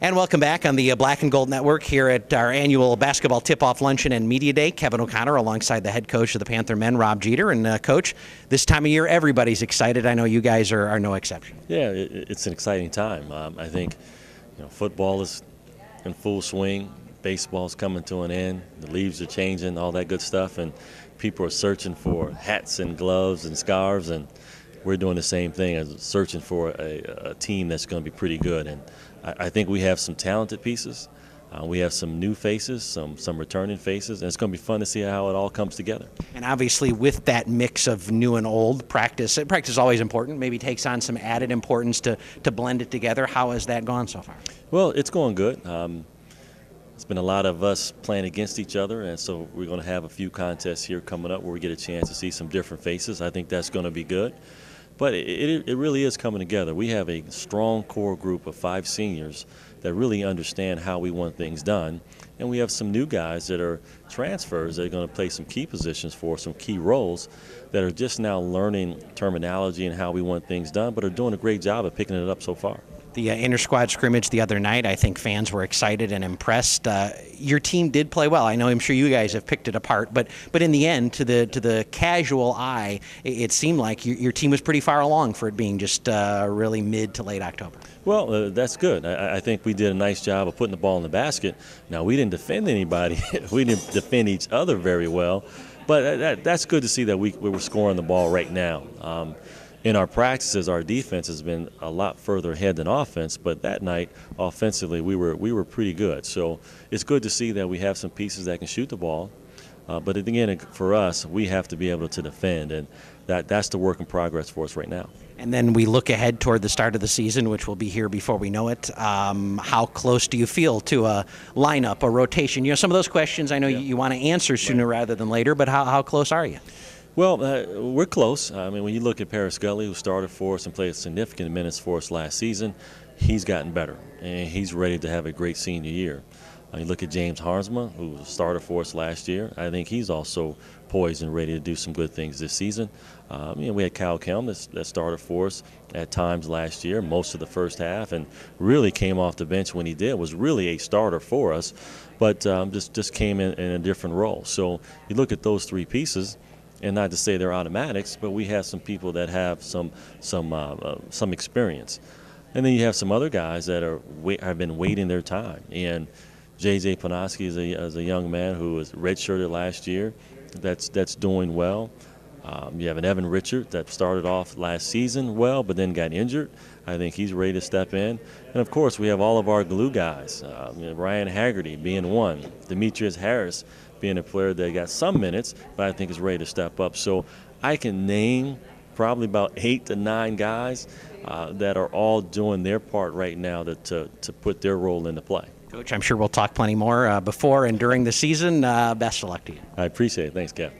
And welcome back on the Black and Gold Network here at our annual Basketball Tip-Off Luncheon and Media Day. Kevin O'Connor alongside the head coach of the Panther men, Rob Jeter. And Coach, this time of year, everybody's excited. I know you guys are no exception. Yeah, it's an exciting time. I think football is in full swing. Baseball's coming to an end. The leaves are changing, all that good stuff. And people are searching for hats and gloves and scarves. And we're doing the same thing, as searching for a team that's going to be pretty good. And I think we have some talented pieces. We have some new faces, some returning faces, and it's going to be fun to see how it all comes together. And obviously with that mix of new and old, practice is always important, maybe takes on some added importance to blend it together. How has that gone so far? Well, it's going good. It's been a lot of us playing against each other, and so we're going to have a few contests here coming up where we get a chance to see some different faces. I think that's going to be good. But it really is coming together. We have a strong core group of 5 seniors that really understand how we want things done. And we have some new guys that are transfers that are going to play some key positions for some key roles that are just now learning terminology and how we want things done, but are doing a great job of picking it up so far. The inter-squad scrimmage the other night, I think fans were excited and impressed. Your team did play well. I know, I'm sure you guys have picked it apart, but in the end, to the casual eye, it seemed like your team was pretty far along for it being just really mid to late October. Well, that's good. I think we did a nice job of putting the ball in the basket. Now, we didn't defend anybody. We didn't defend each other very well, but that's good to see that we were scoring the ball right now. In our practices, our defense has been a lot further ahead than offense, but that night, offensively, we were pretty good. So it's good to see that we have some pieces that can shoot the ball. But again, for us, we have to be able to defend, and that's the work in progress for us right now. And then we look ahead toward the start of the season, which will be here before we know it. How close do you feel to a lineup, a rotation? Some of those questions I know you want to answer sooner rather than later, but how close are you? Well, we're close. I mean, when you look at Paris Scully, who started for us and played significant minutes for us last season, he's gotten better, and he's ready to have a great senior year. You look at James Harsma, who started for us last year. I think he's also poised and ready to do some good things this season. We had Kyle Kelm that started for us at times last year, most of the first half, and really came off the bench when he did. Was really a starter for us, but just came in a different role. So you look at those 3 pieces. And not to say they're automatics, but we have some people that have some experience, and then you have some other guys that have been waiting their time. And J.J. Panoski is a young man who was redshirted last year. That's doing well. You have an Evan Richard that started off last season well, but then got injured. I think he's ready to step in. And of course, we have all of our glue guys. Ryan Haggerty being one, Demetrius Harris being a player that got some minutes, but I think is ready to step up. So I can name probably about 8 to 9 guys that are all doing their part right now to put their role into play. Coach, I'm sure we'll talk plenty more before and during the season. Best of luck to you. I appreciate it. Thanks, Kev.